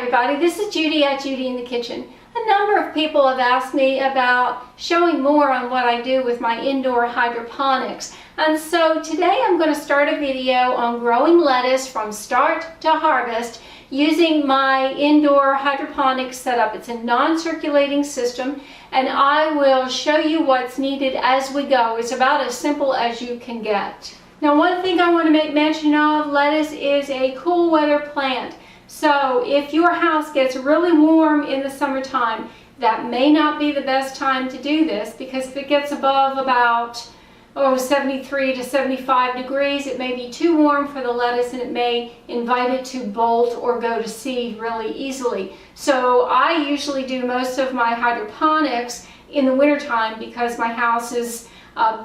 everybody, this is Judy at Judy in the Kitchen. A number of people have asked me about showing more on what I do with my indoor hydroponics. And so today I'm going to start a video on growing lettuce from start to harvest using my indoor hydroponics setup. It's a non-circulating system, and I will show you what's needed as we go. It's about as simple as you can get. Now, one thing I want to make mention of, lettuce is a cool weather plant. So if your house gets really warm in the summertime, that may not be the best time to do this, because if it gets above about 73 to 75 degrees, it may be too warm for the lettuce and it may invite it to bolt or go to seed really easily. So I usually do most of my hydroponics in the wintertime because my house is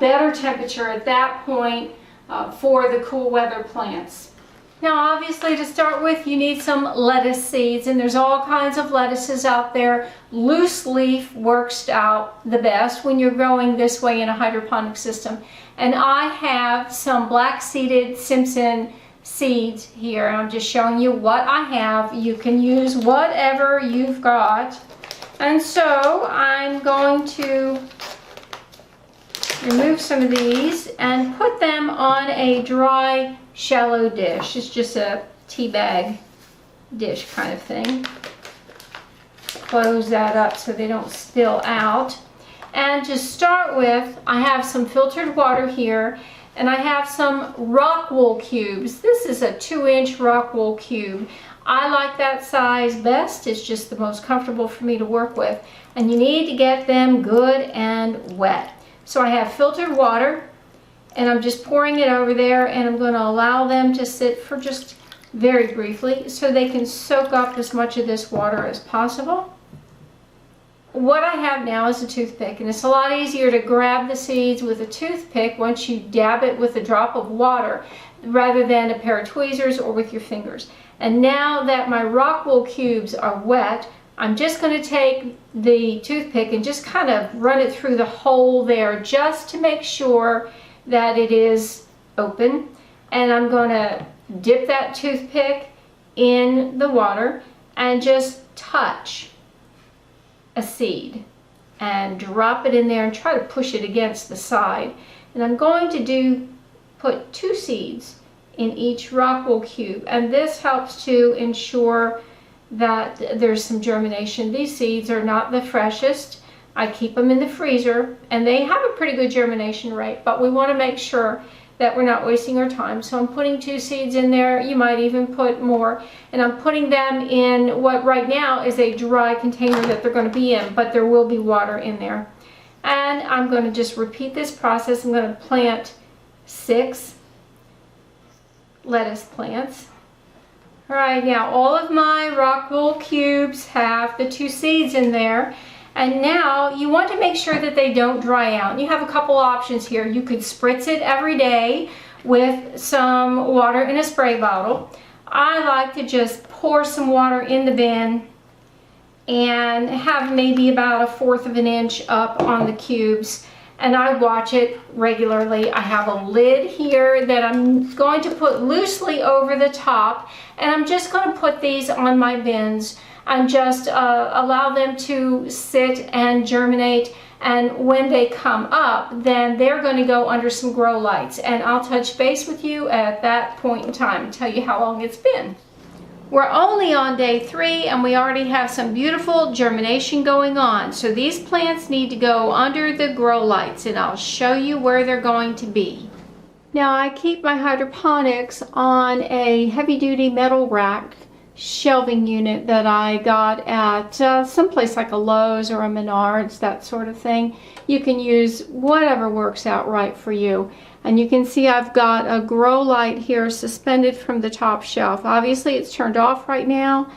better temperature at that point for the cool weather plants. Now, obviously, to start with, you need some lettuce seeds, and there's all kinds of lettuces out there. Loose leaf works out the best when you're growing this way in a hydroponic system. And I have some black-seeded Simpson seeds here. I'm just showing you what I have. You can use whatever you've got. And so I'm going to remove some of these and put them on a dry, shallow dish. It's just a tea bag dish kind of thing. Close that up so they don't spill out. And to start with, I have some filtered water here, and I have some rockwool cubes. This is a 2-inch rockwool cube. I like that size best. It's just the most comfortable for me to work with. And you need to get them good and wet. So I have filtered water, and I'm just pouring it over there, and I'm going to allow them to sit for just very briefly so they can soak up as much of this water as possible. What I have now is a toothpick, and it's a lot easier to grab the seeds with a toothpick once you dab it with a drop of water rather than a pair of tweezers or with your fingers. And now that my rockwool cubes are wet, I'm just going to take the toothpick and just kind of run it through the hole there just to make sure that it is open. And I'm going to dip that toothpick in the water and just touch a seed and drop it in there and try to push it against the side. And I'm going to put 2 seeds in each rockwool cube, and this helps to ensure that there's some germination. These seeds are not the freshest. I keep them in the freezer, and they have a pretty good germination rate, but we want to make sure that we're not wasting our time. So I'm putting 2 seeds in there. You might even put more, and I'm putting them in what right now is a dry container that they're going to be in, but there will be water in there. And I'm going to just repeat this process. I'm going to plant 6 lettuce plants. All right, now all of my rockwool cubes have the 2 seeds in there, and now you want to make sure that they don't dry out. And you have a couple options here. You could spritz it every day with some water in a spray bottle. I like to just pour some water in the bin and have maybe about 1/4 of an inch up on the cubes, and I watch it regularly. I have a lid here that I'm going to put loosely over the top, and I'm just going to put these on my bins and just allow them to sit and germinate. And when they come up, then they're going to go under some grow lights, and I'll touch base with you at that point in time and tell you how long it's been. We're only on day 3, and we already have some beautiful germination going on. So these plants need to go under the grow lights, and I'll show you where they're going to be. Now, I keep my hydroponics on a heavy-duty metal rack shelving unit that I got at someplace like a Lowe's or a Menards, that sort of thing. You can use whatever works out right for you. And you can see I've got a grow light here suspended from the top shelf. Obviously it's turned off right now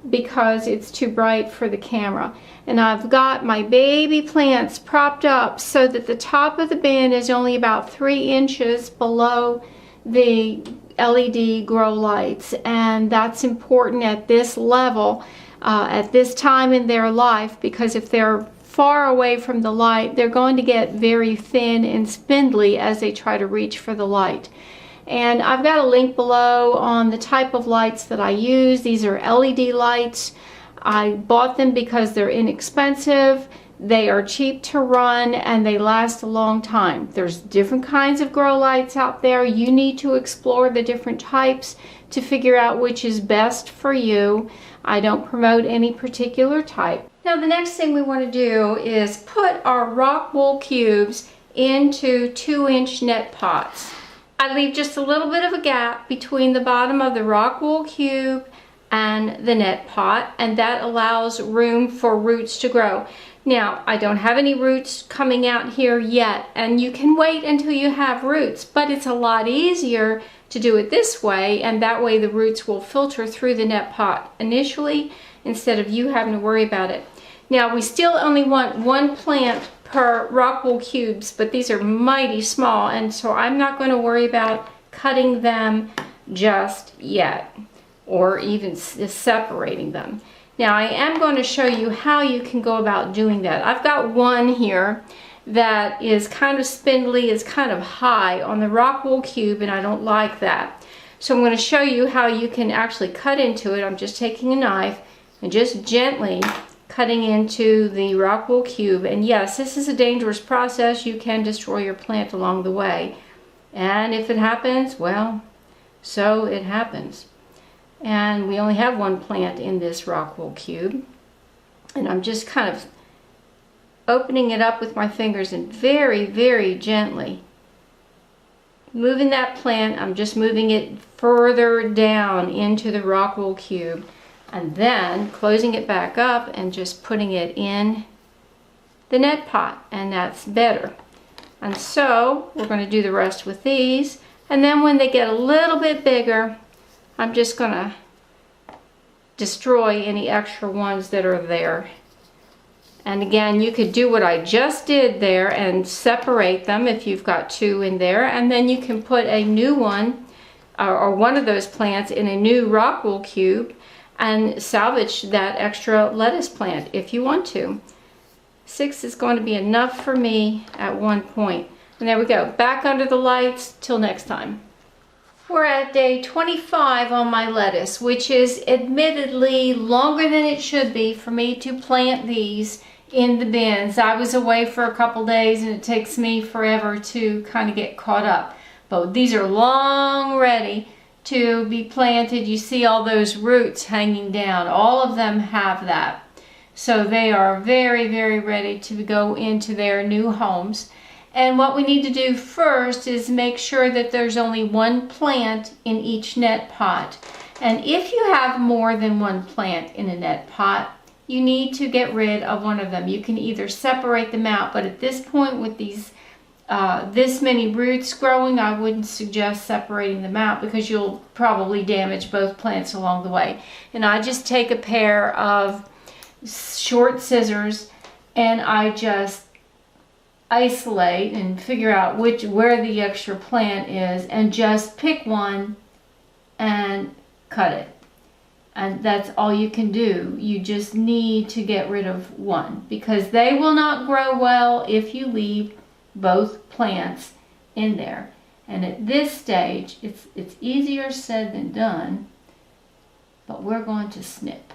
because it's too bright for the camera. And I've got my baby plants propped up so that the top of the bin is only about 3 inches below the LED grow lights. And that's important at this level, at this time in their life, because if they're far away from the light, they're going to get very thin and spindly as they try to reach for the light. And I've got a link below on the type of lights that I use. These are LED lights. I bought them because they're inexpensive, they are cheap to run, and they last a long time. There's different kinds of grow lights out there. You need to explore the different types to figure out which is best for you. I don't promote any particular type. Now the next thing we want to do is put our rock wool cubes into 2-inch net pots. I leave just a little bit of a gap between the bottom of the rock wool cube and the net pot, and that allows room for roots to grow. Now, I don't have any roots coming out here yet, and you can wait until you have roots, but it's a lot easier to do it this way, and that way the roots will filter through the net pot initially instead of you having to worry about it. Now, we still only want 1 plant per rock wool cubes, but these are mighty small, and so I'm not going to worry about cutting them just yet, or even separating them. Now I am going to show you how you can go about doing that. I've got one here that is kind of spindly, is kind of high on the rock wool cube, and I don't like that. So I'm going to show you how you can actually cut into it. I'm just taking a knife and just gently cutting into the rock wool cube. And yes, this is a dangerous process. You can destroy your plant along the way. And if it happens, well, so it happens. And we only have 1 plant in this rock wool cube. And I'm just kind of opening it up with my fingers and very, very gently moving that plant. I'm just moving it further down into the rock wool cube, and then closing it back up and just putting it in the net pot, and that's better. And so we're going to do the rest with these, and then when they get a little bit bigger, I'm just going to destroy any extra ones that are there. And again, you could do what I just did there and separate them if you've got 2 in there, and then you can put a new one or one of those plants in a new rock wool cube and salvage that extra lettuce plant if you want to. 6 is going to be enough for me at one point. And there we go, back under the lights till next time. We're at day 25 on my lettuce, which is admittedly longer than it should be for me to plant these in the bins. I was away for a couple days and it takes me forever to kind of get caught up. But these are long ready to be planted. You see all those roots hanging down. All of them have that. So they are very, very ready to go into their new homes. And what we need to do first is make sure that there's only 1 plant in each net pot. And if you have more than 1 plant in a net pot, you need to get rid of one of them. You can either separate them out, but at this point with these this many roots growing, I wouldn't suggest separating them out because you'll probably damage both plants along the way. And I just take a pair of short scissors and I just isolate and figure out where the extra plant is and just pick one and cut it. And that's all you can do. You just need to get rid of one because they will not grow well if you leave both plants in there. And at this stage, it's easier said than done, but we're going to snip.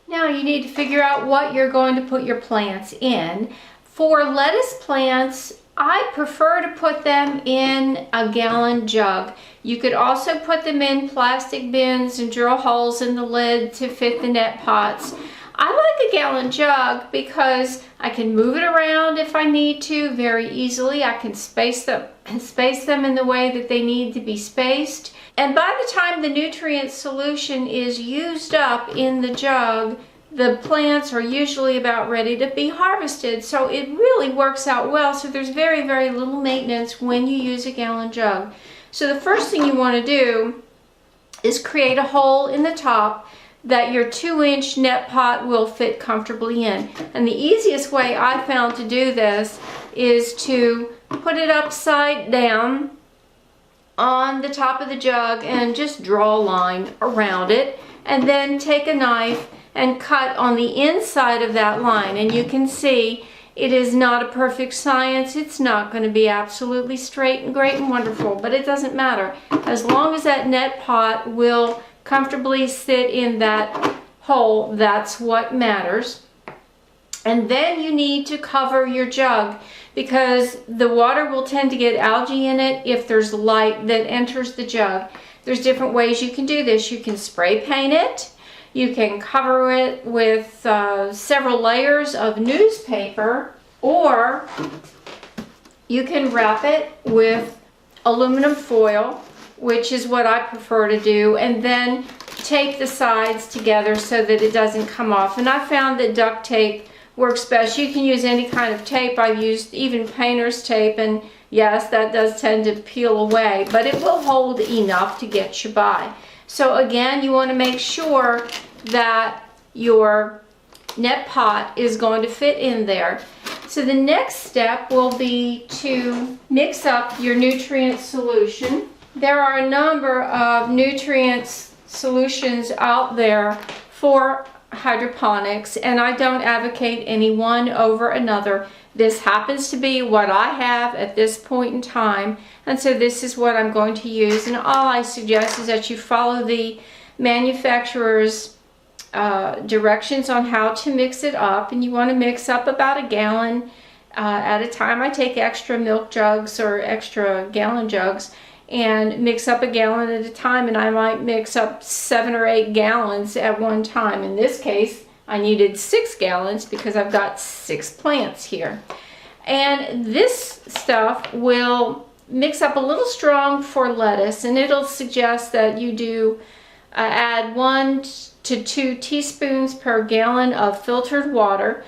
Now you need to figure out what you're going to put your plants in. For lettuce plants, I prefer to put them in a gallon jug. You could also put them in plastic bins and drill holes in the lid to fit the net pots. I like a gallon jug because I can move it around if I need to very easily. I can space them in the way that they need to be spaced. And by the time the nutrient solution is used up in the jug, the plants are usually about ready to be harvested. So it really works out well. So there's very, very little maintenance when you use a gallon jug. So the first thing you want to do is create a hole in the top that your 2-inch net pot will fit comfortably in. And the easiest way I found to do this is to put it upside down on the top of the jug and just draw a line around it, and then take a knife and cut on the inside of that line. And you can see It is not a perfect science. It's not going to be absolutely straight and great and wonderful, but it doesn't matter. As long as that net pot will comfortably sit in that hole, that's what matters. And then you need to cover your jug, because the water will tend to get algae in it if there's light that enters the jug. There's different ways you can do this. You can spray paint it. You can cover it with several layers of newspaper, or you can wrap it with aluminum foil, which is what I prefer to do, and then tape the sides together so that it doesn't come off. And I found that duct tape works best. You can use any kind of tape. I've used even painter's tape, and yes, that does tend to peel away, but it will hold enough to get you by. So again, you want to make sure that your net pot is going to fit in there. So the next step will be to mix up your nutrient solution. There are a number of nutrient solutions out there for hydroponics, and I don't advocate any one over another. This happens to be what I have at this point in time, and so this is what I'm going to use. And all I suggest is that you follow the manufacturer's directions on how to mix it up, and you want to mix up about a gallon at a time. I take extra milk jugs or extra gallon jugs and mix up a gallon at a time, and I might mix up 7 or 8 gallons at one time. In this case, I needed 6 gallons because I've got 6 plants here. And this stuff will mix up a little strong for lettuce, and it'll suggest that you do add 1 to 2 teaspoons per gallon of filtered water.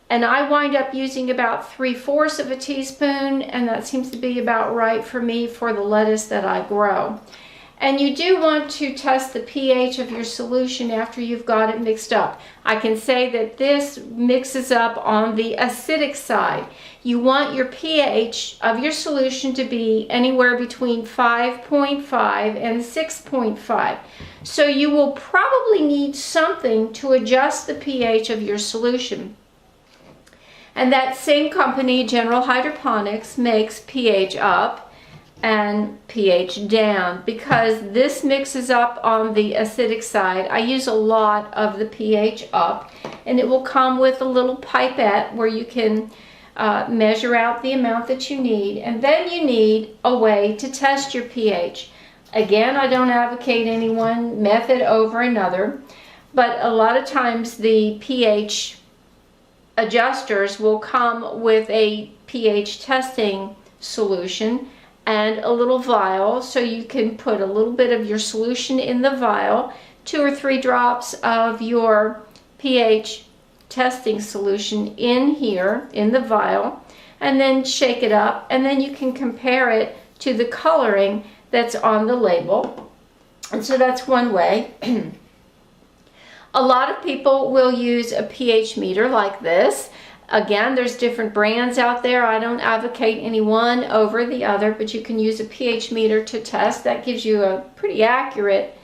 And I wind up using about 3/4 of a teaspoon, and that seems to be about right for me for the lettuce that I grow. And you do want to test the pH of your solution after you've got it mixed up. I can say that this mixes up on the acidic side. You want your pH of your solution to be anywhere between 5.5 and 6.5. So you will probably need something to adjust the pH of your solution. And that same company, General Hydroponics, makes pH up and pH down, because this mixes up on the acidic side. I use a lot of the pH up, and it will come with a little pipette where you can measure out the amount that you need. And then you need a way to test your pH. Again, I don't advocate any one method over another, but a lot of times the pH adjusters will come with a pH testing solution and a little vial, so you can put a little bit of your solution in the vial, 2 or 3 drops of your pH testing solution in here in the vial, and then shake it up, and then you can compare it to the coloring that's on the label. And so that's one way. A lot of people will use a pH meter like this. Again, there's different brands out there. I don't advocate any one over the other, but you can use a pH meter to test. That gives you a pretty accurate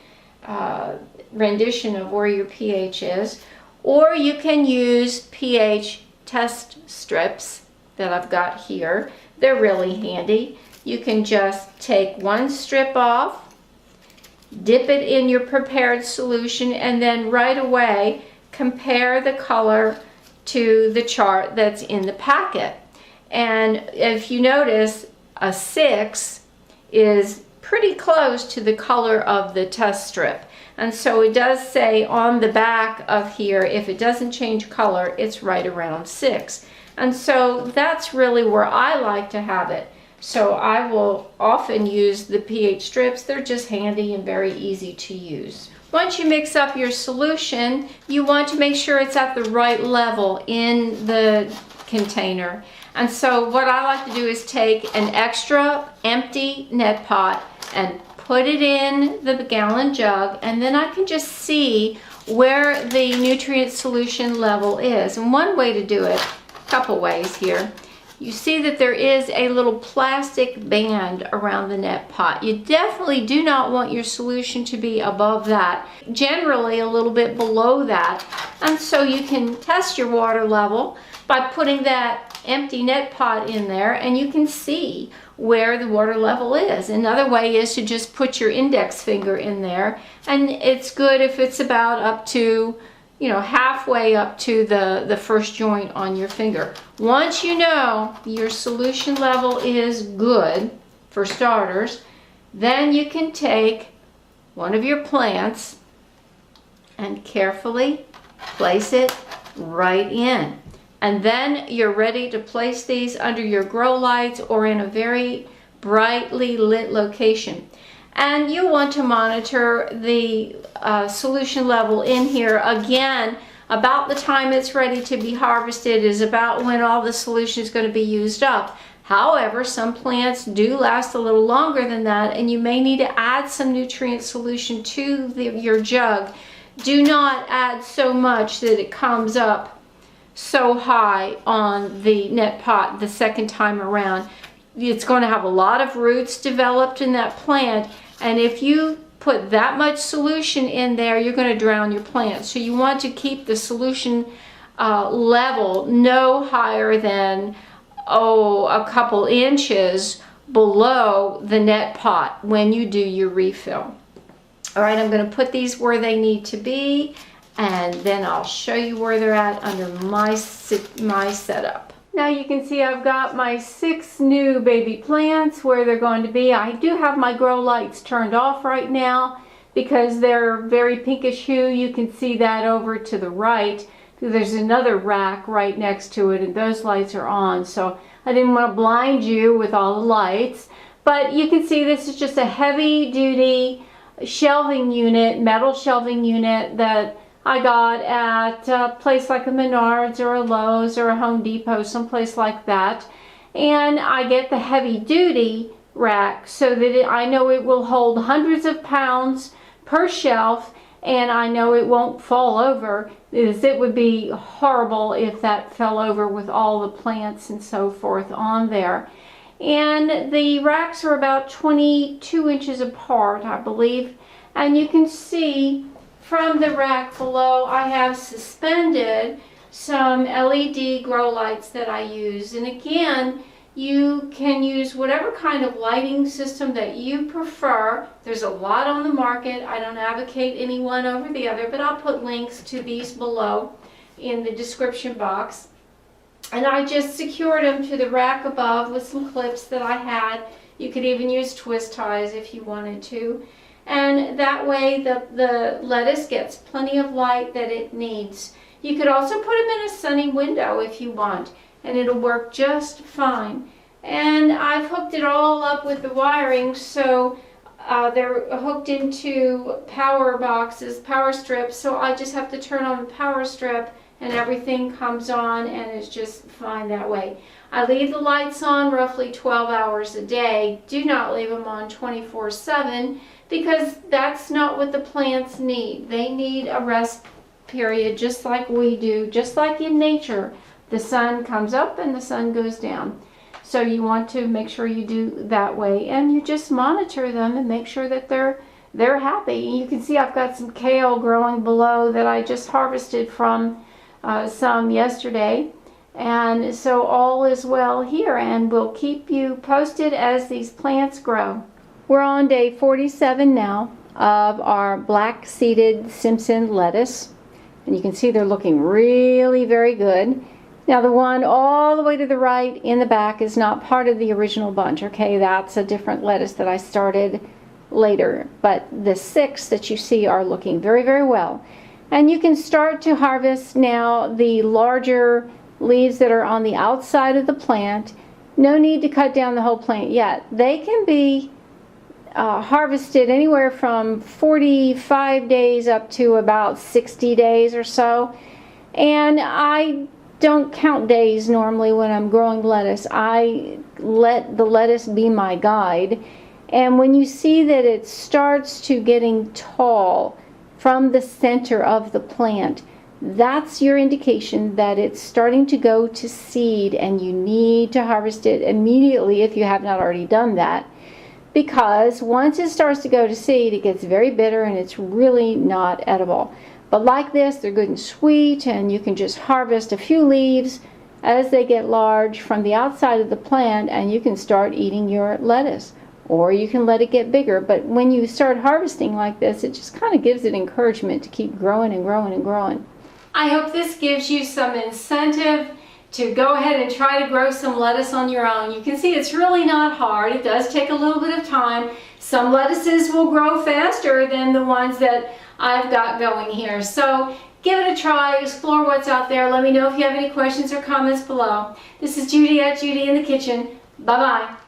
rendition of where your pH is. Or you can use pH test strips that I've got here. They're really handy. You can just take one strip off, dip it in your prepared solution, and then right away compare the color to the chart that's in the packet. And if you notice, a 6 is pretty close to the color of the test strip. And so it does say on the back of here, if it doesn't change color, it's right around 6. And so that's really where I like to have it. So I will often use the pH strips. They're just handy and very easy to use. Once you mix up your solution, you want to make sure it's at the right level in the container. And so what I like to do is take an extra empty net pot and put it in the gallon jug, and then I can just see where the nutrient solution level is. And one way to do it, a couple ways here. You see that there is a little plastic band around the net pot. You definitely do not want your solution to be above that, generally a little bit below that. And so you can test your water level by putting that empty net pot in there, and you can see where the water level is. Another way is to just put your index finger in there, and it's good if it's about up to, you know, halfway up to the first joint on your finger. Once you know your solution level is good, for starters, then you can take one of your plants and carefully place it right in. And then you're ready to place these under your grow lights or in a very brightly lit location. And you want to monitor the solution level in here. Again, about the time it's ready to be harvested is about when all the solution is going to be used up. However, some plants do last a little longer than that, and you may need to add some nutrient solution to your jug. Do not add so much that it comes up so high on the net pot the second time around. It's going to have a lot of roots developed in that plant, and if you put that much solution in there, you're going to drown your plant. So you want to keep the solution level no higher than a couple inches below the net pot when you do your refill. All right, I'm going to put these where they need to be, and then I'll show you where they're at under my setup. Now you can see I've got my 6 new baby plants where they're going to be. I do have my grow lights turned off right now because they're very pinkish hue. You can see that over to the right. There's another rack right next to it, and those lights are on, so I didn't want to blind you with all the lights. But you can see this is just a heavy duty shelving unit, metal shelving unit that I got at a place like a Menards or a Lowe's or a Home Depot, someplace like that. And I get the heavy duty rack so that I know it will hold hundreds of pounds per shelf, and I know it won't fall over. It would be horrible if that fell over with all the plants and so forth on there. And the racks are about 22 inches apart, I believe. And you can see from the rack below, I have suspended some LED grow lights that I use. And again, you can use whatever kind of lighting system that you prefer. There's a lot on the market. I don't advocate any one over the other, but I'll put links to these below in the description box. And I just secured them to the rack above with some clips that I had. You could even use twist ties if you wanted to. And that way the lettuce gets plenty of light that it needs. You could also put them in a sunny window if you want, and it'll work just fine. And I've hooked it all up with the wiring, so they're hooked into power boxes, power strips, so I just have to turn on the power strip and everything comes on, and it's just fine that way. I leave the lights on roughly 12 hours a day. Do not leave them on 24/7 because that's not what the plants need. They need a rest period just like we do, just like in nature. The sun comes up and the sun goes down. So you want to make sure you do that way, and you just monitor them and make sure that they're happy. You can see I've got some kale growing below that I just harvested from some yesterday. And so all is well here, and we'll keep you posted as these plants grow. We're on day 47 now of our black seeded Simpson lettuce, and you can see they're looking really very good. Now the one all the way to the right in the back is not part of the original bunch, okay? That's a different lettuce that I started later, but the 6 that you see are looking very, very well. And you can start to harvest now the larger leaves that are on the outside of the plant. No need to cut down the whole plant yet. They can be harvested anywhere from 45 days up to about 60 days or so. And I don't count days normally when I'm growing lettuce. I let the lettuce be my guide. And when you see that it starts to getting tall from the center of the plant, that's your indication that it's starting to go to seed, and you need to harvest it immediately if you have not already done that, because once it starts to go to seed, it gets very bitter and it's really not edible. But like this, they're good and sweet, and you can just harvest a few leaves, as they get large from the outside of the plant, and you can start eating your lettuce. Or you can let it get bigger, but when you start harvesting like this, it just kind of gives it encouragement to keep growing and growing and growing. I hope this gives you some incentive to go ahead and try to grow some lettuce on your own. You can see it's really not hard. It does take a little bit of time. Some lettuces will grow faster than the ones that I've got going here. So give it a try, explore what's out there. Let me know if you have any questions or comments below. This is Judi at Judi in the Kitchen. Bye-bye.